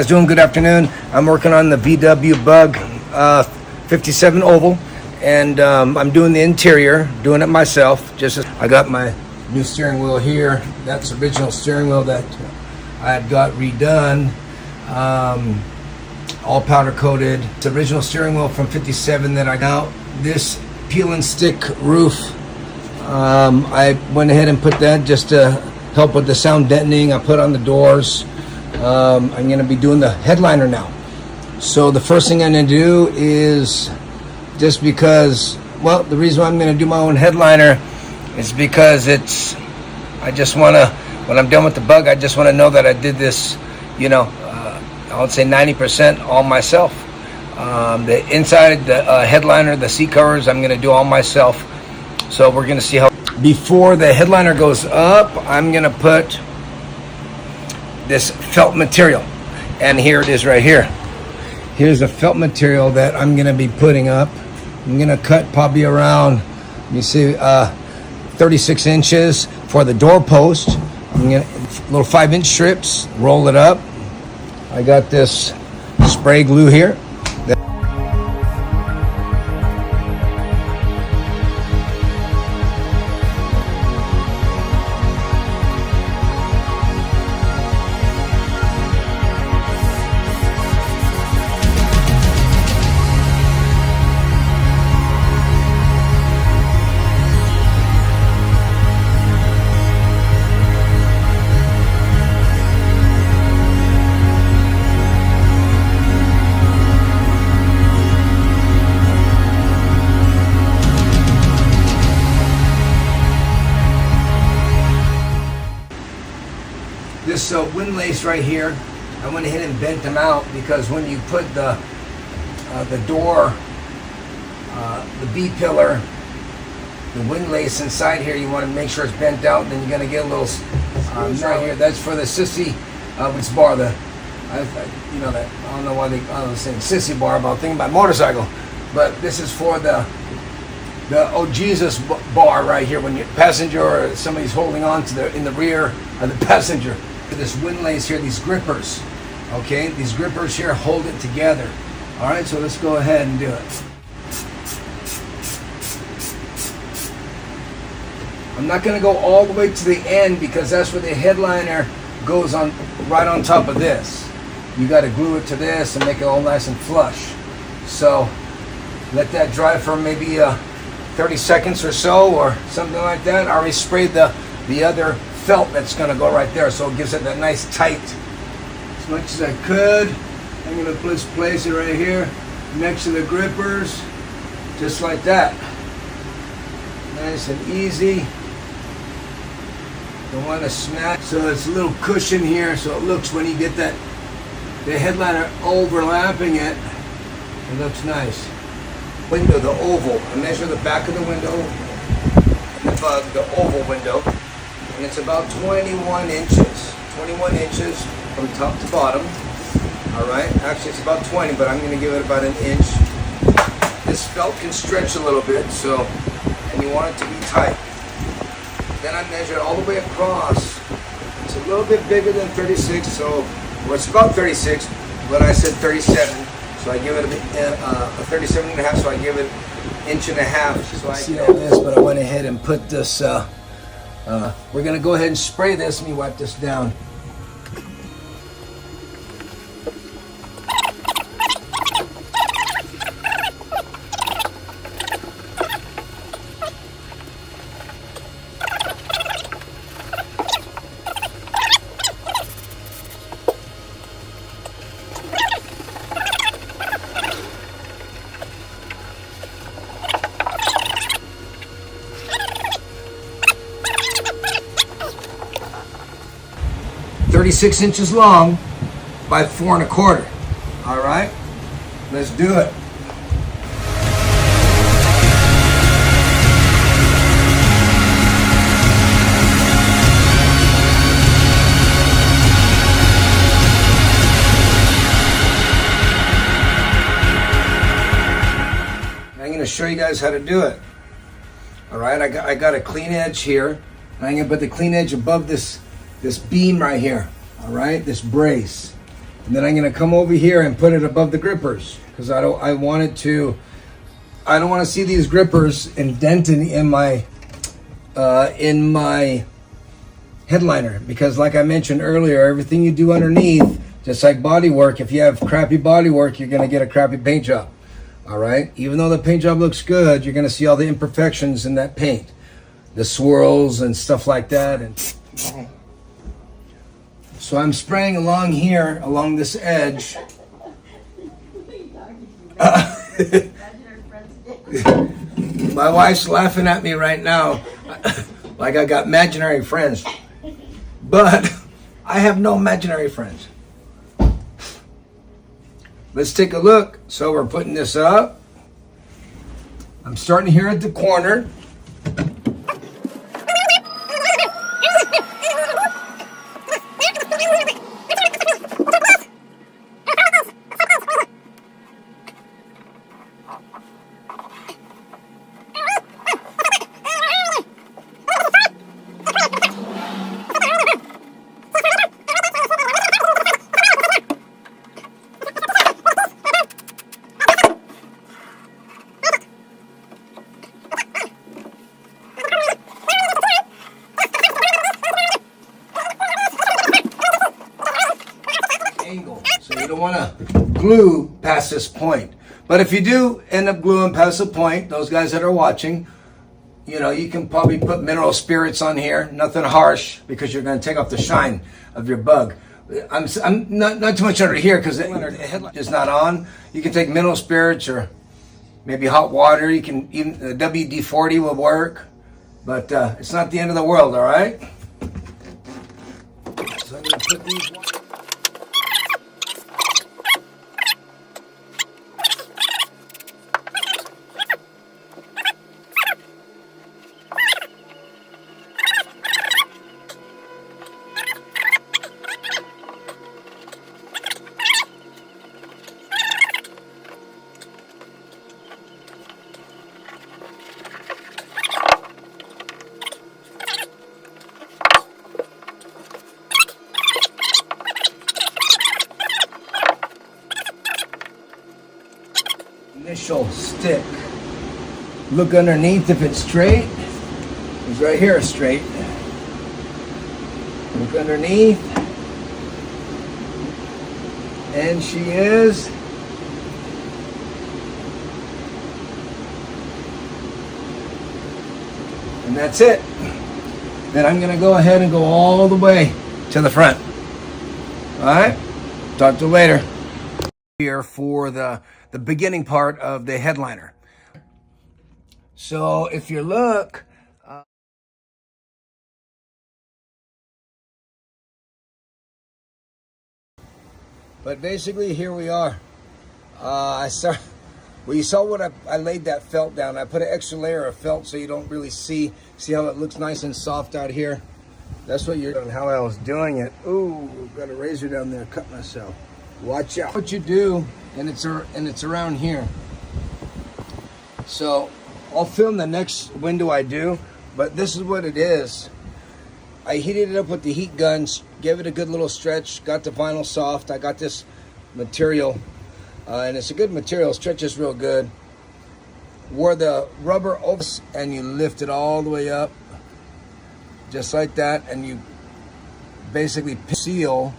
Guys doing? Good afternoon. I'm working on the VW Bug 57 oval, and I'm doing the interior, doing it myself. I got my new steering wheel here. That's the original steering wheel that I had got redone, all powder coated. It's the original steering wheel from 57 that I got. This peel and stick roof, I went ahead and put that just to help with the sound deadening. I put on the doors. I'm going to be doing the headliner now. So the first thing I'm going to do is, just because, well, the reason why I'm going to do my own headliner is because I just want to, when I'm done with the Bug, I just want to know that I did this, I would say 90% all myself. The inside, the headliner, the seat covers, I'm going to do all myself. So we're going to see how. Before the headliner goes up, I'm going to put this felt material, and here it is right here. Here's the felt material that I'm going to be putting up. I'm going to cut probably around, you see, 36 inches for the door post. I'm going to little 5-inch strips, roll it up. I got this spray glue here. This windlace right here, I went ahead and bent them out because when you put the door, the B pillar, the windlace inside here, you want to make sure it's bent out. Then you're going to get a little right here. That's for the sissy, it's bar. That I don't know why I was saying sissy bar, but I'm thinking about motorcycle. But this is for the oh Jesus bar right here when your passenger or somebody's holding on to in the rear of the passenger. This windlace here, these grippers, okay? These grippers here hold it together. All right, so let's go ahead and do it. I'm not going to go all the way to the end because that's where the headliner goes on, right on top of this. You got to glue it to this and make it all nice and flush. So let that dry for maybe 30 seconds or so, or something like that. I already sprayed the other felt that's going to go right there, so it gives it that nice tight. As much as I could, I'm going to just place it right here next to the grippers, just like that. Nice and easy. Don't want to smash. So it's a little cushion here, so it looks, when you get the headliner overlapping it, it looks nice. Window, the oval. I measure the back of the window, the oval window. And it's about 21 inches. 21 inches from top to bottom. All right. Actually, it's about 20, but I'm going to give it about an inch. This felt can stretch a little bit, and you want it to be tight. Then I measure it all the way across. It's a little bit bigger than 36, well, it's about 36, but I said 37. So I give it a 37 and a half, so I give it an inch and a half. So I see all this, but I went ahead and put this, we're going to go ahead and spray this. Let me wipe this down. "36 inches long by 4 1/4. All right, let's do it. I'm going to show you guys how to do it. All right, I got a clean edge here, and I'm going to put the clean edge above this beam right here. All right, this brace. And then I'm going to come over here and put it above the grippers because I don't want to see these grippers indented in my headliner, because like I mentioned earlier, everything you do underneath, just like body work, if you have crappy body work, you're going to get a crappy paint job. All right, even though the paint job looks good, you're going to see all the imperfections in that paint, the swirls and stuff like that. And so I'm spraying along here, along this edge. My wife's laughing at me right now like I got imaginary friends, but I have no imaginary friends. Let's take a look. So we're putting this up. I'm starting here at the corner. So you don't want to glue past this point. But if you do end up gluing past the point, those guys that are watching, you know, you can probably put mineral spirits on here, nothing harsh, because you're going to take off the shine of your bug. I'm not too much under here because the headlight is not on. You can take mineral spirits or maybe hot water. You can even WD-40 will work, but it's not the end of the world. All right. So I'm going to put these. Initial stick. Look underneath if it's straight. It's right here straight. Look underneath. And she is. And that's it. Then I'm going to go ahead and go all the way to the front. All right? Talk to you later. Here for the beginning part of the headliner. So if you look, but basically here we are. Well, you saw what I laid that felt down. I put an extra layer of felt so you don't really see how it looks nice and soft out here. That's what you're doing, how I was doing it. Ooh, got a razor down there, cut myself. Watch out. What you do, and it's around here. So I'll film the next window I do, but this is what it is. I heated it up with the heat guns, gave it a good little stretch, got the vinyl soft. I got this material, and it's a good material, stretches real good. Wore the rubber over, and you lift it all the way up, just like that, and you basically seal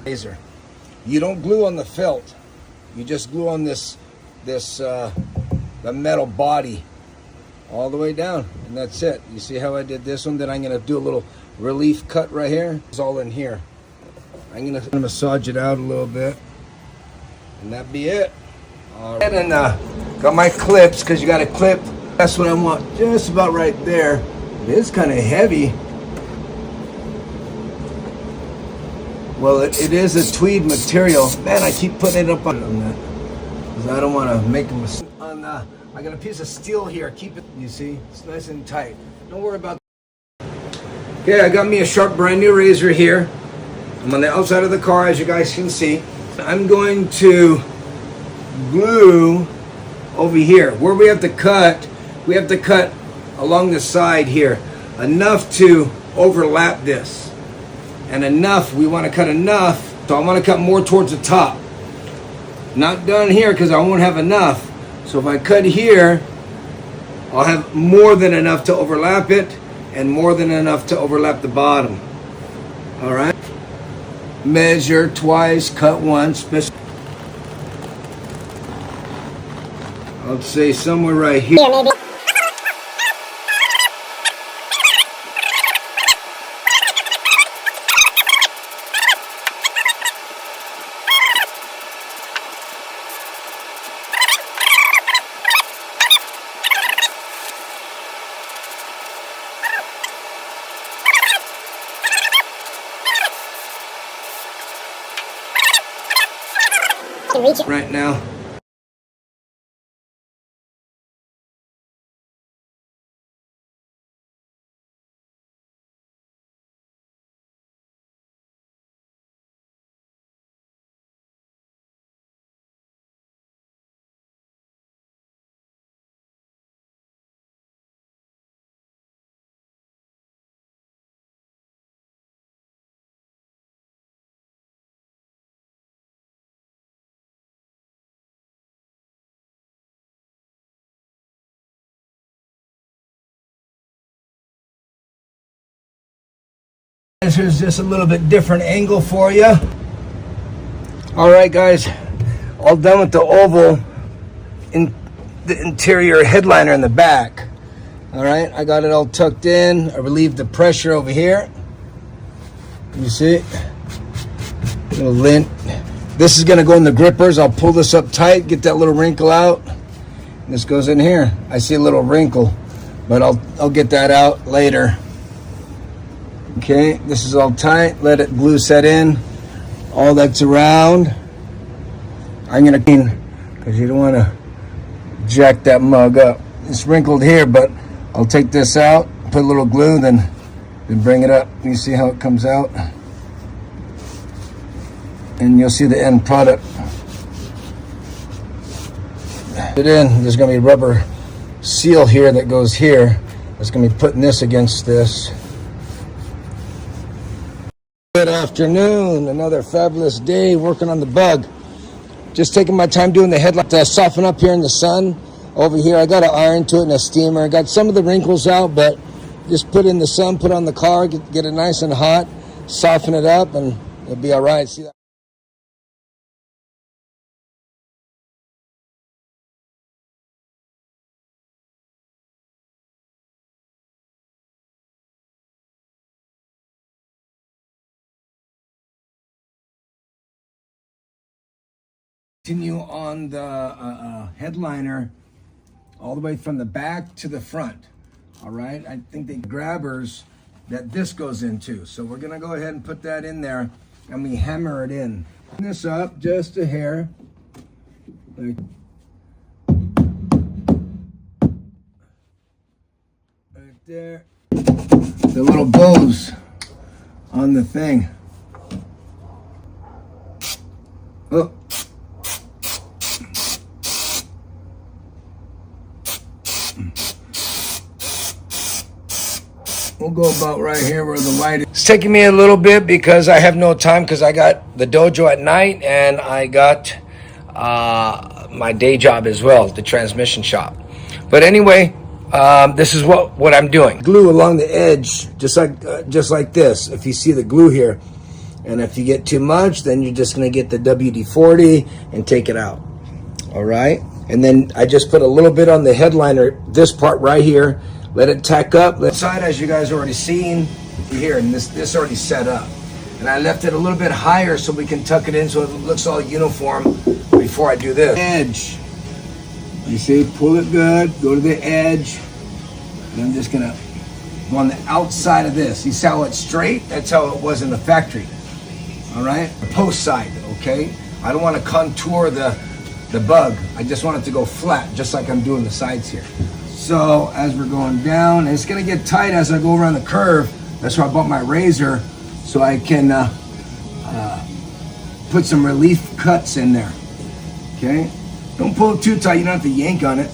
laser. You don't glue on the felt. You just glue on the metal body all the way down, and that's it. You see how I did this one? Then I'm going to do a little relief cut right here. It's all in here. I'm going to massage it out a little bit, and that'd be it. All right. And got my clips, because you got to clip. That's what I want, just about right there. It is kind of heavy. Well, it is a tweed material. Man, I keep putting it up on that because I don't want to make a mistake. I got a piece of steel here. Keep it, you see, it's nice and tight. Don't worry about that. Okay, I got me a sharp brand new razor here. I'm on the outside of the car, as you guys can see. I'm going to glue over here. Where we have to cut along the side here. Enough to overlap this. And enough, we want to cut enough So I'm going to cut more towards the top. Not done here because I won't have enough. So if I cut here, I'll have more than enough to overlap it and more than enough to overlap the bottom. All right. Measure twice, cut once. I'll say somewhere right here. Maybe. Reach it. Right now. Here's just a little bit different angle for you. All right, guys, all done with the oval in the interior headliner in the back. All right, I got it all tucked in. I relieved the pressure over here. You see, little lint. This is gonna go in the grippers. I'll pull this up tight, get that little wrinkle out. This goes in here. I see a little wrinkle, but I'll get that out later. Okay, this is all tight. Let it glue set in. All that's around. I'm gonna clean because you don't want to jack that mug up. It's wrinkled here, but I'll take this out, put a little glue, then bring it up. You see how it comes out, and you'll see the end product. Put it in. There's gonna be a rubber seal here that goes here. It's gonna be putting this against this. Good afternoon, another fabulous day working on the bug. Just taking my time doing the headlight to soften up here in the sun. Over here I got an iron to it and a steamer. Got some of the wrinkles out, but just put in the sun, put on the car, get it nice and hot, soften it up, and it'll be all right. See that? Continue on the headliner all the way from the back to the front. All right, I think the grabbers that this goes into. So we're gonna go ahead and put that in there and we hammer it in. Turn this up just a hair. Right there. The little bows on the thing. Oh. We'll go about right here where the light is. It's taking me a little bit because I have no time because I got the dojo at night and I got my day job as well, the transmission shop. But anyway, this is what I'm doing. Glue along the edge, just like this. If you see the glue here, and if you get too much, then you're just gonna get the WD-40 and take it out. All right, and then I just put a little bit on the headliner, this part right here. Let it tack up. Left side, as you guys already seen here, and this already set up. And I left it a little bit higher so we can tuck it in so it looks all uniform before I do this. Edge. You see, pull it good, go to the edge. And I'm just gonna go on the outside of this. You see how it's straight? That's how it was in the factory. All right, the post side, okay? I don't want to contour the bug. I just want it to go flat, just like I'm doing the sides here. So as we're going down, and it's gonna get tight as I go around the curve. That's why I bought my razor, so I can put some relief cuts in there, okay? Don't pull it too tight, you don't have to yank on it.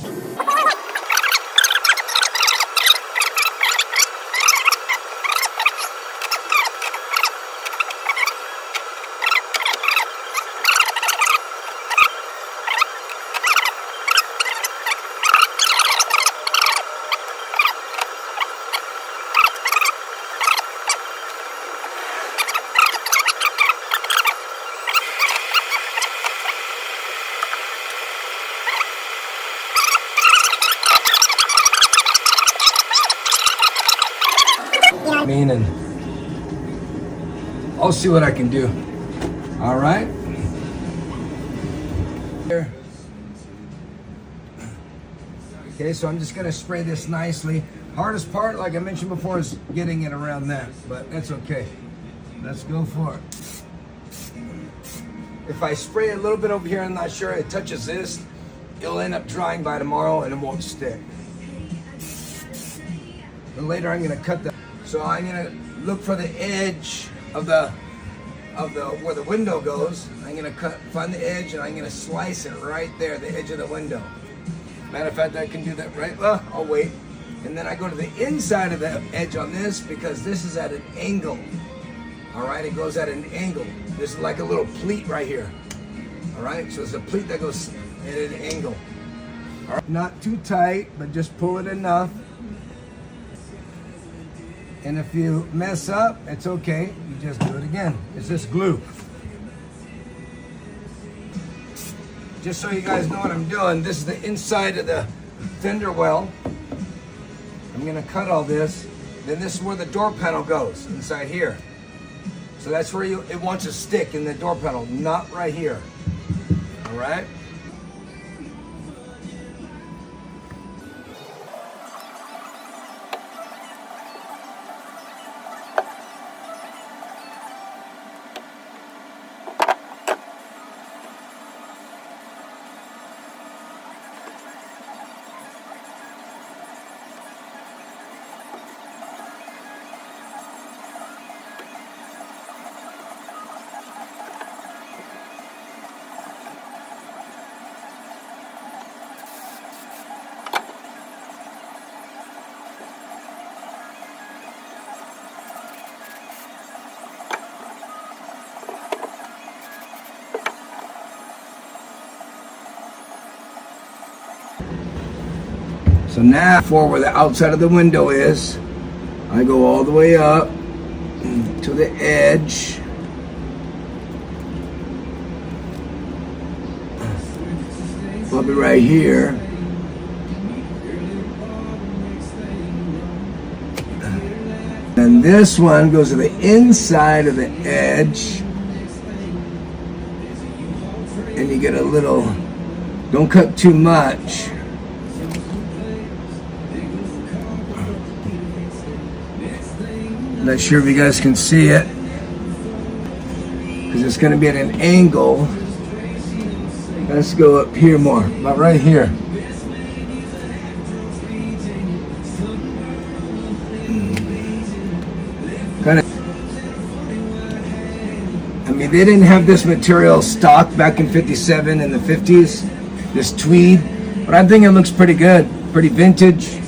I'll see what I can do. All right. Here. Okay, so I'm just gonna spray this nicely. Hardest part, like I mentioned before, is getting it around that, but that's okay. Let's go for it. If I spray a little bit over here, I'm not sure it touches this, it'll end up drying by tomorrow and it won't stick. But later I'm gonna cut that. So I'm gonna look for the edge of the where the window goes. I'm gonna find the edge and I'm gonna slice it right there, the edge of the window. Matter of fact, I can do that right. Well, I'll wait. And then I go to the inside of the edge on this because this is at an angle. All right, it goes at an angle. This is like a little pleat right here. All right, so it's a pleat that goes at an angle. All right, not too tight, but just pull it enough. And if you mess up, it's okay. You just do it again. It's just glue. Just so you guys know what I'm doing, this is the inside of the fender well. I'm gonna cut all this. Then this is where the door panel goes, inside here. So that's where it wants to stick in the door panel, not right here. All right? So now, for where the outside of the window is, I go all the way up to the edge. Probably right here. And this one goes to the inside of the edge. And you get a little, don't cut too much. Not sure if you guys can see it because it's going to be at an angle. Let's go up here more, about right here. Kind of. I mean, they didn't have this material stock back in '57 and the '50s, this tweed, but I think it looks pretty good, pretty vintage,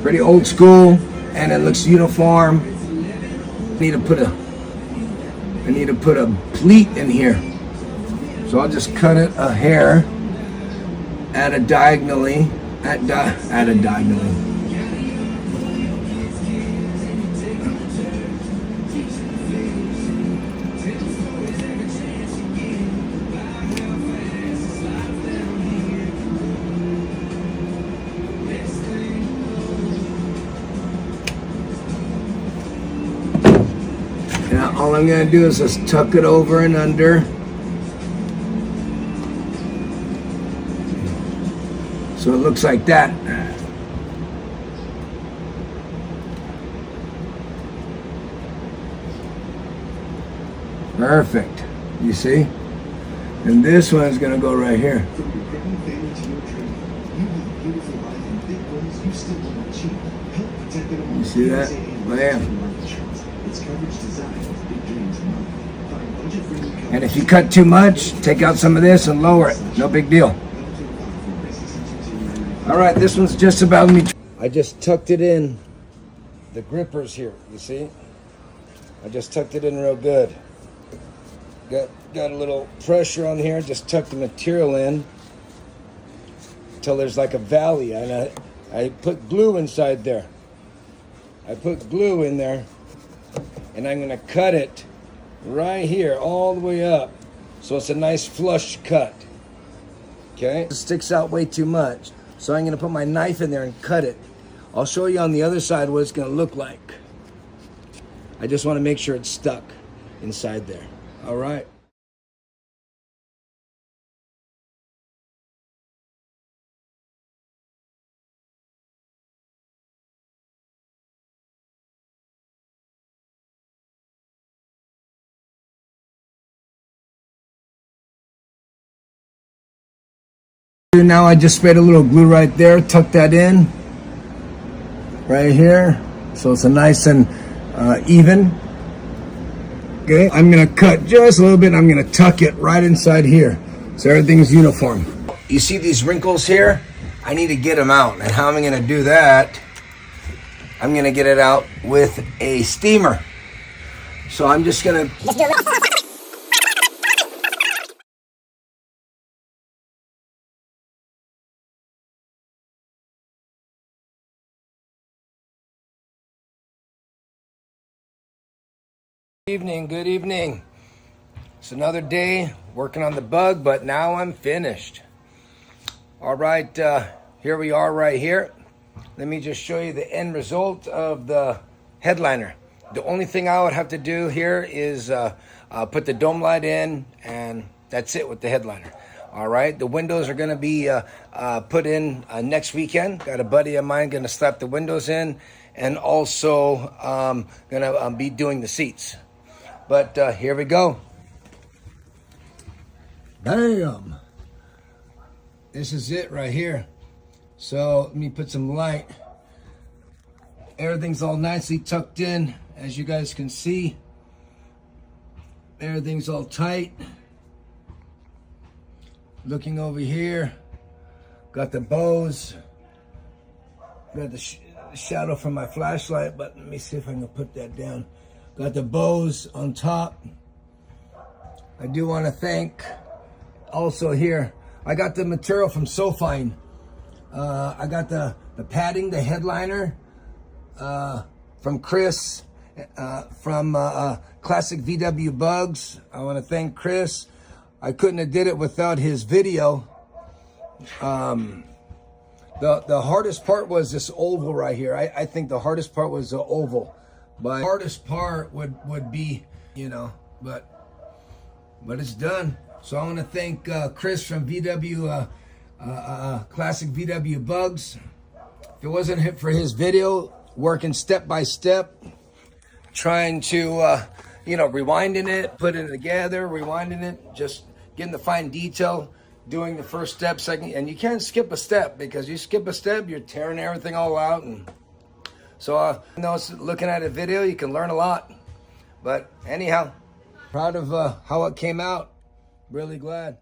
pretty old school, and it looks uniform. I need to put a pleat in here. So I'll just cut it a hair at a diagonally. Now all I'm going to do is just tuck it over and under. So it looks like that. Perfect. You see? And this one's going to go right here. You see that? Bam. And if you cut too much, take out some of this and lower it. No big deal. All right, this one's just about me. I just tucked it in. The gripper's here, you see? I just tucked it in real good. Got a little pressure on here. Just tucked the material in until there's like a valley. And I put glue inside there. I put glue in there. And I'm gonna cut it right here, all the way up. So it's a nice flush cut. Okay? It sticks out way too much. So I'm gonna put my knife in there and cut it. I'll show you on the other side what it's gonna look like. I just wanna make sure it's stuck. inside there. All right. Now I just sprayed a little glue right there, tuck that in right here, so it's a nice and even. Okay, I'm gonna cut just a little bit. I'm gonna tuck it right inside here, so everything's uniform. You see these wrinkles here? I need to get them out, and how am I gonna do that? I'm gonna get it out with a steamer. So I'm just gonna Just do a little. Good evening. It's another day working on the bug, but now I'm finished. All right, here we are right here. Let me just show you the end result of the headliner. The only thing I would have to do here is put the dome light in, and that's it with the headliner. All right, the windows are going to be put in next weekend. Got a buddy of mine going to slap the windows in, and also going to be doing the seats. But here we go. Bam! This is it right here. So let me put some light. Everything's all nicely tucked in, as you guys can see. Everything's all tight. Looking over here, got the bows. Got the shadow from my flashlight, but let me see if I can put that down. Got the bows on top. I do want to thank also here, I got the material from SoFine. I got the padding, the headliner from Chris from Classic VW Bugs. I want to thank Chris. I couldn't have did it without his video. The hardest part was this oval right here. I think the hardest part was the oval. But the hardest part would be, you know, but it's done. So I want to thank Chris from VW, Classic VW Bugs. If it wasn't for his video, working step by step, trying to, rewinding it, putting it together, rewinding it, just getting the fine detail, doing the first step, second, and you can't skip a step, because you skip a step, you're tearing everything all out. And so, looking at a video, you can learn a lot. But anyhow, proud of how it came out. Really glad.